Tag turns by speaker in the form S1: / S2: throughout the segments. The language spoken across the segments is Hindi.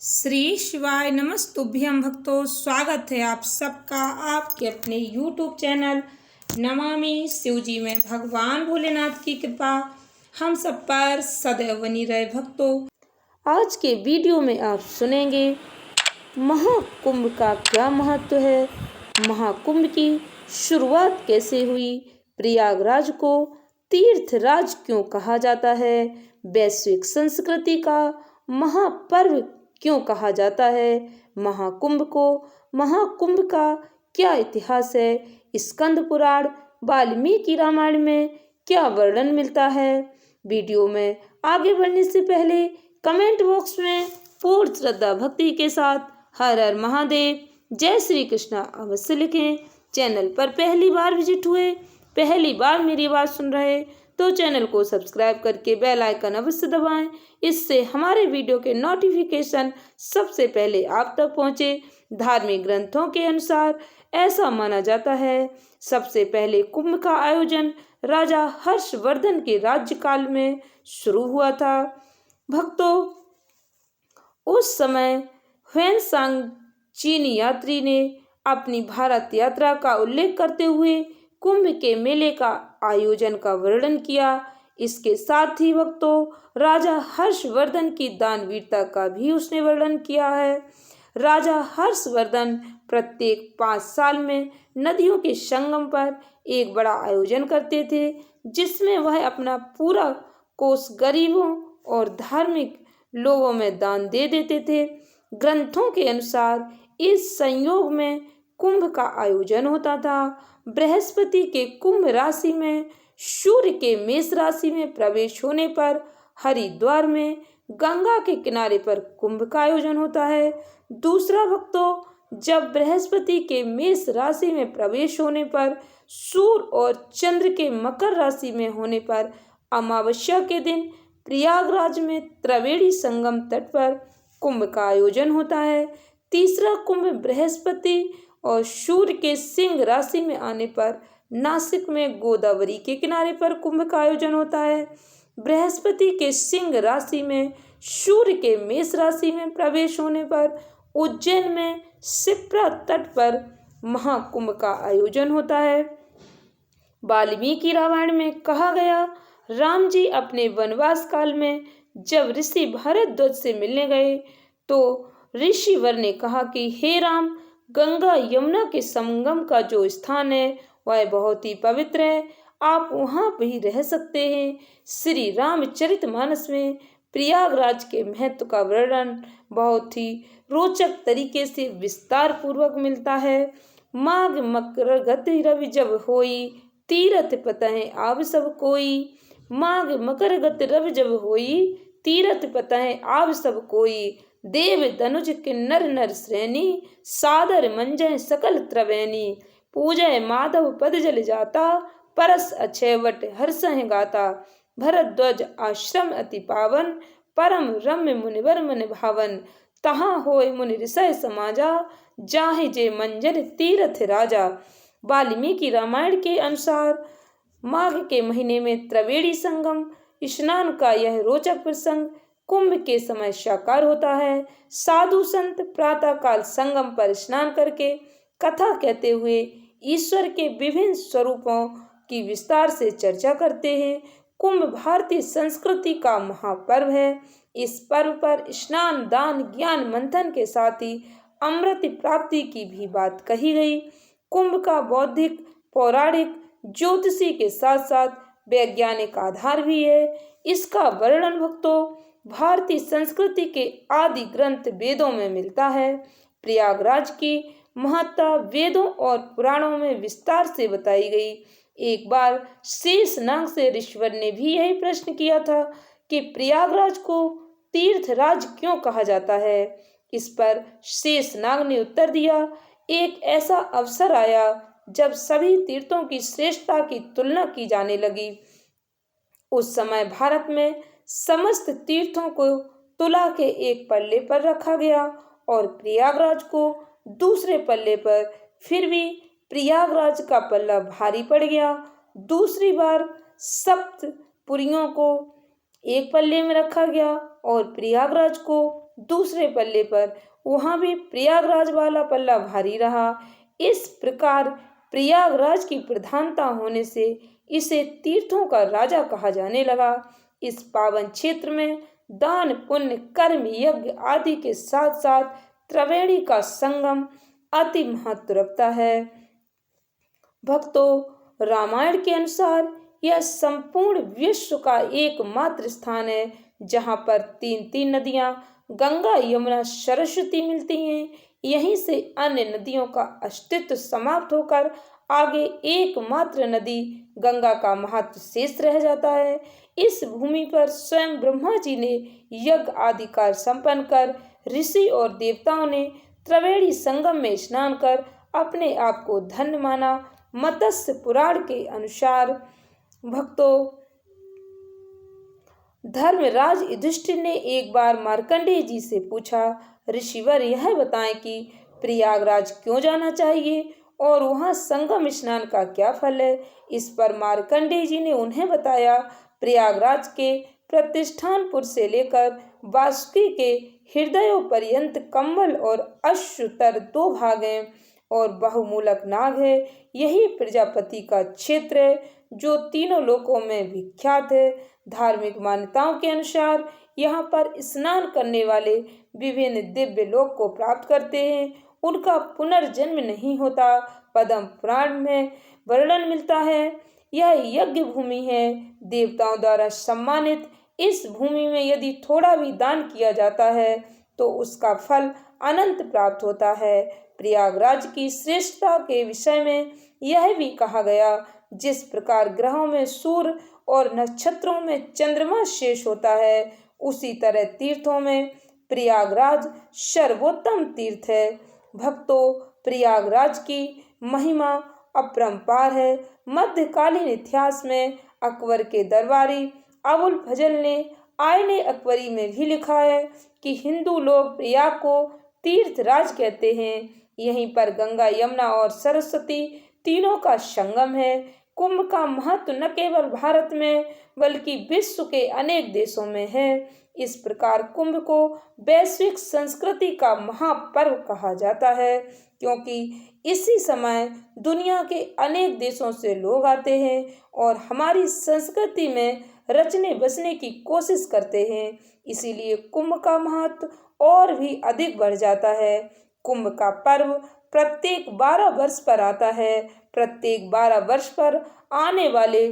S1: श्री शिवाय नमस्तुभ्यं भक्तों, स्वागत है आप सबका आपके अपने YouTube चैनल नमामि शिवजी में। भगवान भोलेनाथ की कृपा हम सब पर सदैव बनी रहे। भक्तों, आज के वीडियो में आप सुनेंगे महाकुंभ का क्या महत्व है, महाकुंभ की शुरुआत कैसे हुई, प्रयागराज को तीर्थराज क्यों कहा जाता है, वैश्विक संस्कृति का महापर्व क्यों कहा जाता है, महाकुंभ का क्या इतिहास है, स्कंद पुराण वाल्मीकि रामायण में क्या वर्णन मिलता है। वीडियो में आगे बढ़ने से पहले कमेंट बॉक्स में पूर्ण श्रद्धा भक्ति के साथ हर हर महादेव, जय श्री कृष्णा अवश्य लिखें। चैनल पर पहली बार विजिट हुए, पहली बार मेरी आवाज़ सुन रहे तो चैनल को सब्सक्राइब करके बेल आइकन अवश्य दबाएं। इससे हमारे वीडियो के नोटिफिकेशन सबसे पहले आप तक पहुंचे। धार्मिक ग्रंथों के अनुसार ऐसा माना जाता है सबसे पहले कुंभ का आयोजन राजा हर्षवर्धन के राज्यकाल में शुरू हुआ था। भक्तों, उस समय ह्वेनसांग चीनी यात्री ने अपनी भारत यात्रा का उल्लेख करते हुए कुंभ के मेले का आयोजन का वर्णन किया। इसके साथ ही भक्तों, राजा हर्षवर्धन की दानवीरता का भी उसने वर्णन किया है। राजा हर्षवर्धन प्रत्येक 5 साल में नदियों के संगम पर एक बड़ा आयोजन करते थे, जिसमें वह अपना पूरा कोष गरीबों और धार्मिक लोगों में दान दे देते थे। ग्रंथों के अनुसार इस संयोग में कुंभ का आयोजन होता था। बृहस्पति के कुंभ राशि में, सूर्य के मेष राशि में प्रवेश होने पर हरिद्वार में गंगा के किनारे पर कुंभ का आयोजन होता है। दूसरा भक्तों, जब बृहस्पति के मेष राशि में प्रवेश होने पर सूर्य और चंद्र के मकर राशि में होने पर अमावस्या के दिन प्रयागराज में त्रिवेणी संगम तट पर कुंभ का आयोजन होता है। तीसरा कुंभ बृहस्पति और सूर्य के सिंह राशि में आने पर नासिक में गोदावरी के किनारे पर कुंभ का आयोजन होता है। बृहस्पति के सिंह राशि में, सूर्य के मेष राशि में प्रवेश होने पर उज्जैन में शिप्रा तट पर महाकुंभ का आयोजन होता है। वाल्मीकि रामायण में कहा गया, राम जी अपने वनवास काल में जब ऋषि भारद्वाज से मिलने गए तो ऋषिवर ने कहा कि हे राम, गंगा यमुना के संगम का जो स्थान है वह बहुत ही पवित्र है, आप वहाँ भी रह सकते हैं। श्री रामचरितमानस में प्रयागराज के महत्व का वर्णन बहुत ही रोचक तरीके से विस्तार पूर्वक मिलता है। माघ मकर गति रवि जब होई, तीरथ पतहि आव सब कोई। माघ मकर गति रवि जब होई, तीरथ पतहि आव सब कोई। देव धनुज किन्नर नर श्रेणी, सादर मंजय सकल त्रिवेणी। पूजय माधव पद जल जाता, परस अक्षय वट हर्षहि गाता। भरद्वाज आश्रम अति पावन, परम रम्य मुनिवर मन भावन। तहाँ होय मुनि ऋषय समाजा, जाहि जे मंजर तीरथ राजा। वाल्मीकि रामायण के अनुसार माघ के महीने में त्रिवेणी संगम स्नान का यह रोचक प्रसंग कुंभ के समय साकार होता है। साधु संत प्रातः काल संगम पर स्नान करके कथा कहते हुए ईश्वर के विभिन्न स्वरूपों की विस्तार से चर्चा करते हैं। कुंभ भारतीय संस्कृति का महापर्व है। इस पर्व पर स्नान, दान, ज्ञान मंथन के साथ ही अमृत प्राप्ति की भी बात कही गई। कुंभ का बौद्धिक, पौराणिक, ज्योतिषी के साथ साथ वैज्ञानिक आधार भी है। इसका वर्णन भक्तों भारतीय संस्कृति के आदि ग्रंथ वेदों में मिलता है। प्रयागराज की महत्ता वेदों और पुराणों में विस्तार से बताई गई। एक बार शेषनाग से ऋषिवर ने भी यही प्रश्न किया था कि प्रयागराज को तीर्थराज क्यों कहा जाता है। इस पर शेषनाग ने उत्तर दिया, एक ऐसा अवसर आया जब सभी तीर्थों की श्रेष्ठता की तुलना की जाने लगी। उस समय भारत में समस्त तीर्थों को तुला के एक पल्ले पर रखा गया और प्रयागराज को दूसरे पल्ले पर। फिर भी प्रयागराज का पल्ला भारी पड़ गया। दूसरी बार सप्तपुरियों को एक पल्ले में रखा गया और प्रयागराज को दूसरे पल्ले पर वहाँ भी प्रयागराज वाला पल्ला भारी रहा। इस प्रकार प्रयागराज की प्रधानता होने से इसे तीर्थों का राजा कहा जाने लगा। इस पावन क्षेत्र में दान, पुण्य, कर्म, यज्ञ आदि के साथ साथ त्रिवेणी का संगम अति महत्व रखता है। भक्तों, रामायण के अनुसार यह संपूर्ण विश्व का एकमात्र स्थान है जहाँ पर तीन तीन नदियाँ गंगा, यमुना, सरस्वती मिलती हैं। यहीं से अन्य नदियों का अस्तित्व समाप्त होकर आगे एकमात्र नदी गंगा का महत्व शेष रह जाता है। इस भूमि पर स्वयं ब्रह्मा जी ने यज्ञ आदि कार्य संपन्न कर ऋषि और देवताओं ने त्रिवेणी संगम में स्नान कर अपने आप को धन्य माना। मत्स्य पुराण के अनुसार भक्तों, धर्मराज युधिष्ठिर ने एक बार मार्कंडेय जी से पूछा, ऋषिवर यह बताएं कि प्रयागराज क्यों जाना चाहिए और वहाँ संगम स्नान का क्या फल है। इस पर मार्कंडेय जी ने उन्हें बताया, प्रयागराज के प्रतिष्ठानपुर से लेकर वासुकी के हृदयों पर्यंत कम्बल और अश्वतर दो भाग हैं और बहुमूलक नाग है। यही प्रजापति का क्षेत्र है जो तीनों लोकों में विख्यात है। धार्मिक मान्यताओं के अनुसार यहाँ पर स्नान करने वाले विभिन्न दिव्य लोक को प्राप्त करते हैं, उनका पुनर्जन्म नहीं होता। पद्म पुराण में वर्णन मिलता है, यह यज्ञ भूमि है, देवताओं द्वारा सम्मानित। इस भूमि में यदि थोड़ा भी दान किया जाता है तो उसका फल अनंत प्राप्त होता है। प्रयागराज की श्रेष्ठता के विषय में यह भी कहा गया, जिस प्रकार ग्रहों में सूर्य और नक्षत्रों में चंद्रमा शेष होता है, उसी तरह तीर्थों में प्रयागराज सर्वोत्तम तीर्थ है। भक्तों, प्रयागराज की महिमा अपरंपार है। मध्यकालीन इतिहास में अकबर के दरबारी अबुल फजल ने आईने अकबरी में भी लिखा है कि हिंदू लोग प्रयाग को तीर्थराज कहते हैं। यहीं पर गंगा, यमुना और सरस्वती तीनों का संगम है। कुंभ का महत्व न केवल भारत में बल्कि विश्व के अनेक देशों में है। इस प्रकार कुंभ को वैश्विक संस्कृति का महापर्व कहा जाता है, क्योंकि इसी समय दुनिया के अनेक देशों से लोग आते हैं और हमारी संस्कृति में रचने बसने की कोशिश करते हैं। इसीलिए कुंभ का महत्व और भी अधिक बढ़ जाता है। कुंभ का पर्व प्रत्येक 12 वर्ष पर आता है। प्रत्येक 12 वर्ष पर आने वाले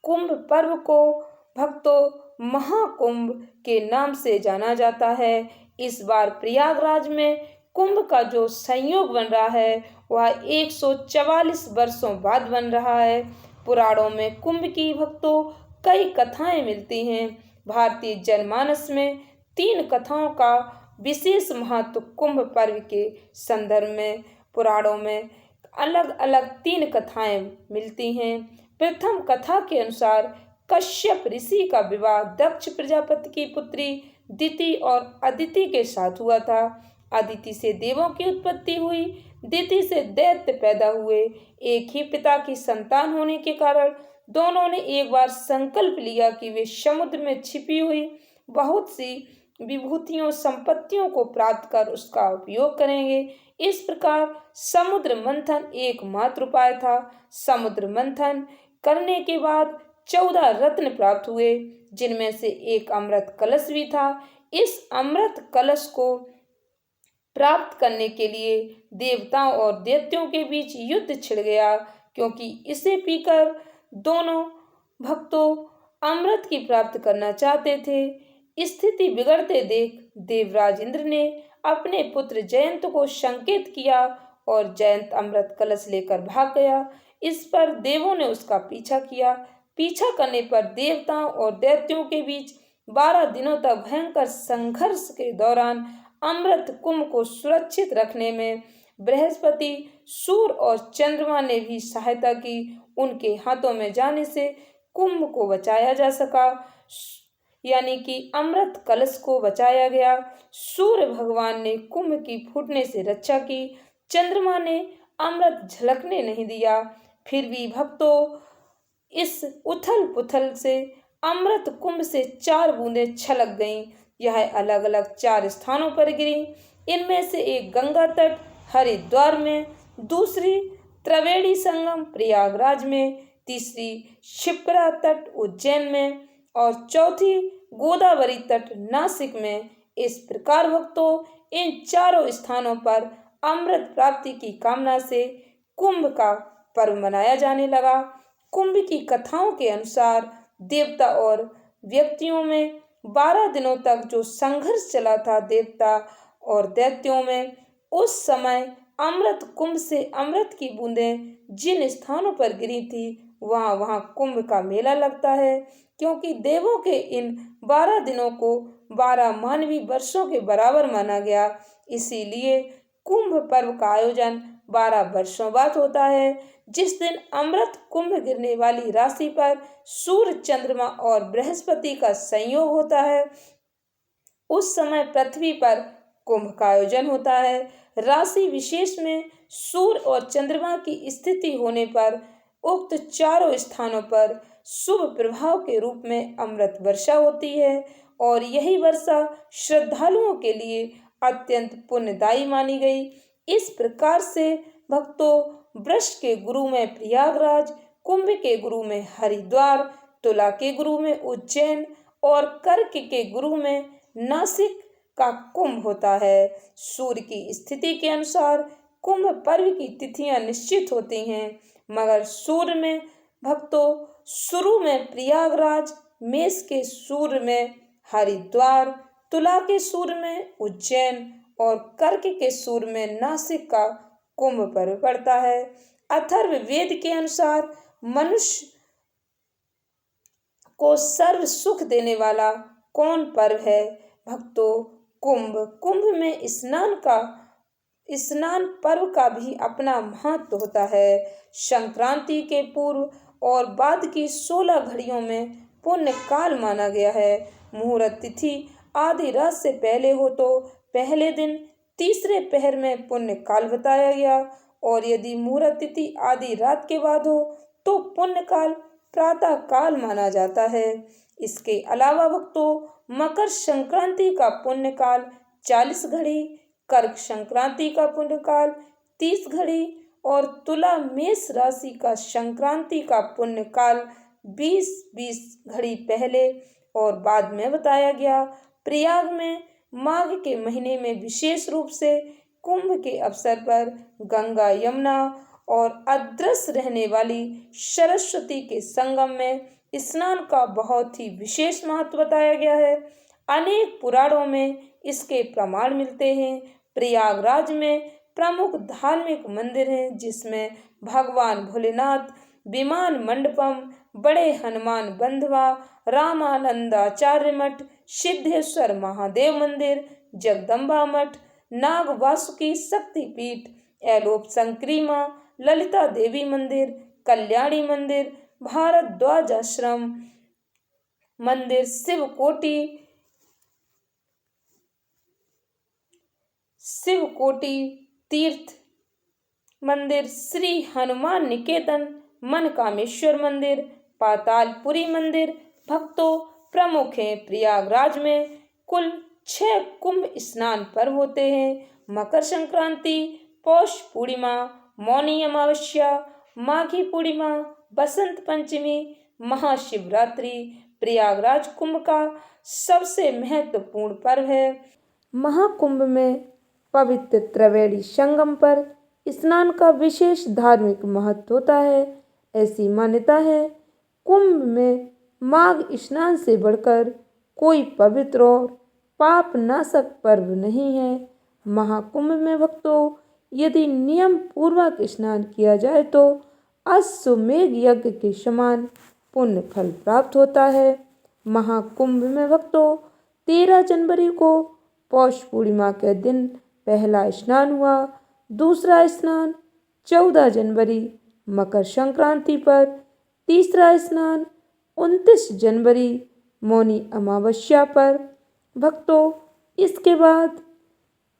S1: कुंभ पर्व को भक्तों महाकुंभ के नाम से जाना जाता है। इस बार प्रयागराज में कुंभ का जो संयोग बन रहा है वह 144 वर्षों बाद बन रहा है। पुराणों में कुंभ की भक्तों कई कथाएं मिलती हैं। भारतीय जनमानस में 3 कथाओं का विशेष महत्व कुंभ पर्व के संदर्भ में पुराणों में अलग अलग 3 कथाएं मिलती हैं। प्रथम कथा के अनुसार कश्यप ऋषि का विवाह दक्ष प्रजापति की पुत्री दिति और अदिति के साथ हुआ था। अदिति से देवों की उत्पत्ति हुई, दिति से दैत्य पैदा हुए। एक ही पिता की संतान होने के कारण दोनों ने एक बार संकल्प लिया कि वे समुद्र में छिपी हुई बहुत सी विभूतियों, संपत्तियों को प्राप्त कर उसका उपयोग करेंगे। इस प्रकार समुद्र मंथन एकमात्र उपाय था। समुद्र मंथन करने के बाद 14 रत्न प्राप्त हुए, जिनमें से एक अमृत कलश भी था। इस अमृत कलश को प्राप्त करने के लिए देवताओं और दैत्यों के बीच युद्ध छिड़ गया, क्योंकि इसे पीकर दोनों भक्तों अमृत की प्राप्त करना चाहते थे। स्थिति बिगड़ते देख देवराज इंद्र ने अपने पुत्र जयंत को संकेत किया और जयंत अमृत कलश लेकर भाग गया। इस पर देवों ने उसका पीछा किया। पीछा करने पर देवताओं और दैत्यों के बीच 12 दिनों तक भयंकर संघर्ष के दौरान अमृत कुंभ को सुरक्षित रखने में बृहस्पति, सूर्य और चंद्रमा ने भी सहायता की। उनके हाथों में जाने से कुंभ को बचाया जा सका, यानी कि अमृत कलश को बचाया गया। सूर्य भगवान ने कुंभ की फूटने से रक्षा की, चंद्रमा ने अमृत झलकने नहीं दिया। फिर भी भक्तों इस उथल पुथल से अमृत कुंभ से 4 बूंदें छलक गईं। यह अलग अलग 4 स्थानों पर गिरी। इनमें से एक गंगा तट हरिद्वार में, दूसरी त्रिवेणी संगम प्रयागराज में, तीसरी शिप्रा तट उज्जैन में और चौथी गोदावरी तट नासिक में। इस प्रकार भक्तों इन चारों स्थानों पर अमृत प्राप्ति की कामना से कुंभ का पर्व मनाया जाने लगा। कुंभ की कथाओं के अनुसार देवता और व्यक्तियों में 12 दिनों तक जो संघर्ष चला था देवता और दैत्यों में, उस समय अमृत कुंभ से अमृत की बूंदें जिन स्थानों पर गिरी थी वहां वहां कुंभ का मेला लगता है, क्योंकि देवों के इन 12 दिनों को 12 मानवीय वर्षों के बराबर माना गया। इसीलिए कुंभ पर्व का आयोजन 12 वर्षों बाद होता है, जिस दिन अमृत कुंभ गिरने वाली राशि पर सूर्य, चंद्रमा और बृहस्पति का संयोग होता है। उस समय पृथ्वी पर कुंभ का आयोजन होता है। राशि विशेष में सूर्य और चंद्रमा की स्थिति होने पर उक्त चारों स्थानों पर शुभ प्रभाव के रूप में अमृत वर्षा होती है और यही वर्षा श्रद्धालुओं के लिए अत्यंत पुण्यदायी मानी गई। इस प्रकार से भक्तों वृष के गुरु में प्रयागराज, कुंभ के गुरु में हरिद्वार, तुला के गुरु में उज्जैन और कर्क के गुरु में नासिक का कुंभ होता है। सूर्य की स्थिति के अनुसार कुंभ पर्व की तिथियां निश्चित होती हैं, मगर सूर्य में भक्तों शुरू में प्रयागराज, मेष के सूर्य में हरिद्वार, तुला के सूर्य में उज्जैन और कर्क के सूर्य में नासिक का कुंभ पर्व पड़ता है। अथर्व वेद के अनुसार मनुष्य को सर्व सुख देने वाला कौन पर्व है? भक्तों कुंभ। कुंभ में स्नान पर्व का भी अपना महत्व होता है। संक्रांति के पूर्व और बाद की 16 घड़ियों में पुण्य काल माना गया है। मुहूर्त तिथि आधी रात से पहले हो तो पहले दिन तीसरे पहर में पुण्य काल बताया गया, और यदि मुहूर्त तिथि आधी रात के बाद हो तो पुण्य काल प्रातः काल माना जाता है। इसके अलावा भक्तों मकर संक्रांति का पुण्य काल 40 घड़ी, कर्क संक्रांति का पुण्य काल 30 घड़ी और तुला मेष राशि का संक्रांति का पुण्य काल 20-20 घड़ी पहले और बाद में बताया गया। प्रयाग में माघ के महीने में विशेष रूप से कुंभ के अवसर पर गंगा, यमुना और अदृश्य रहने वाली सरस्वती के संगम में स्नान का बहुत ही विशेष महत्व बताया गया है। अनेक पुराणों में इसके प्रमाण मिलते हैं। प्रयागराज में प्रमुख धार्मिक मंदिर हैं, जिसमें भगवान भोलेनाथ, विमान मंडपम, बड़े हनुमान बंधवा, रामानंदाचार्य मठ, सिद्धेश्वर महादेव मंदिर, जगदम्बा मठ, नाग वासुकी शक्तिपीठ, एलोप संक्रीमा, ललिता देवी मंदिर, कल्याणी मंदिर, भारद्वाज आश्रम मंदिर, शिवकोटि तीर्थ मंदिर, श्री हनुमान निकेतन, मनकामेश्वर मंदिर, पातालपुरी मंदिर भक्तों प्रमुख हैं। प्रयागराज में कुल 6 कुंभ स्नान पर्व होते हैं। मकर संक्रांति, पौष पूर्णिमा, मौनी अमावस्या, माघी पूर्णिमा, बसंत पंचमी, महाशिवरात्रि प्रयागराज कुंभ का सबसे महत्वपूर्ण पर्व है। महाकुंभ में पवित्र त्रिवेणी संगम पर स्नान का विशेष धार्मिक महत्व होता है। ऐसी मान्यता है कुंभ में माघ स्नान से बढ़कर कोई पवित्र और पाप नाशक पर्व नहीं है। महाकुंभ में भक्तों यदि नियम पूर्वक स्नान किया जाए तो अश्वमेध यज्ञ के समान पुण्य फल प्राप्त होता है। महाकुंभ में भक्तों 13 जनवरी को पौष पूर्णिमा के दिन पहला स्नान हुआ। दूसरा स्नान 14 जनवरी मकर संक्रांति पर, तीसरा स्नान 29 जनवरी मौनी अमावस्या पर। भक्तों इसके बाद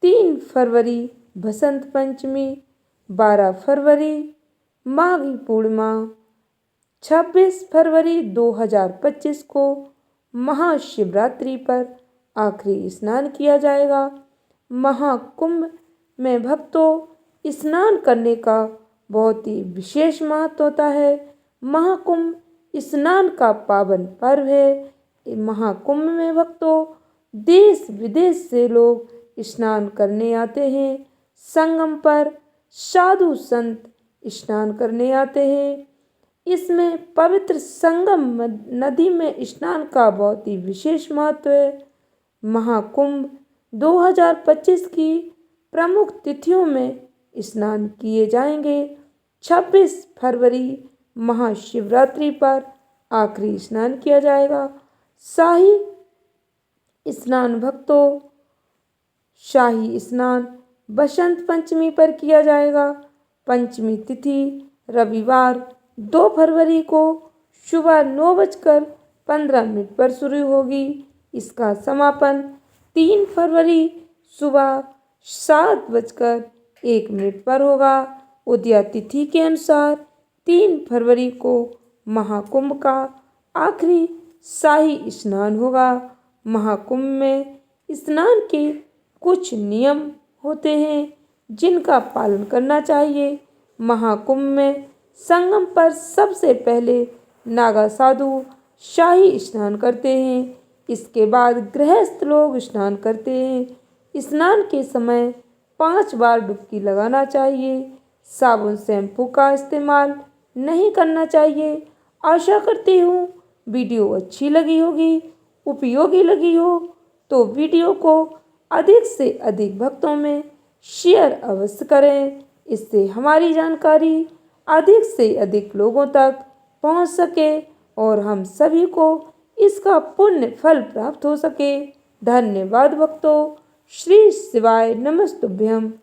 S1: 3 फरवरी बसंत पंचमी, 12 फरवरी माघी पूर्णिमा, 26 फरवरी 2025 को महाशिवरात्रि पर
S2: आखिरी स्नान किया जाएगा। महाकुंभ में भक्तों स्नान करने का बहुत ही विशेष महत्व होता है। महाकुंभ स्नान का पावन पर्व है। महाकुंभ में भक्तों देश विदेश से लोग स्नान करने आते हैं। संगम पर साधु संत स्नान करने आते हैं। इसमें पवित्र संगम नदी में स्नान का बहुत ही विशेष महत्व है। महाकुंभ 2025 की प्रमुख तिथियों में स्नान किए जाएंगे। 26 फरवरी महाशिवरात्रि पर आखिरी स्नान किया जाएगा। शाही स्नान भक्तों शाही स्नान बसंत पंचमी पर किया जाएगा। पंचमी तिथि रविवार 2 फरवरी को सुबह 9:15 पर शुरू होगी। इसका समापन 3 फरवरी सुबह 7:01 पर होगा। उदया तिथि के अनुसार 3 फरवरी को महाकुंभ का आखिरी शाही स्नान होगा। महाकुंभ में स्नान के कुछ नियम होते हैं जिनका पालन करना चाहिए। महाकुंभ में संगम पर सबसे पहले नागा साधु शाही स्नान करते हैं। इसके बाद गृहस्थ लोग स्नान करते हैं। स्नान के समय 5 बार डुबकी लगाना चाहिए। साबुन शैम्पू का इस्तेमाल नहीं करना चाहिए। आशा करती हूँ वीडियो अच्छी लगी होगी, उपयोगी लगी हो तो वीडियो को अधिक से अधिक भक्तों में शेयर अवश्य करें। इससे हमारी जानकारी अधिक से अधिक लोगों तक पहुंच सके और हम सभी को इसका पुण्य फल प्राप्त हो सके। धन्यवाद भक्तों। श्री शिवाय नमस्तुभ्यम।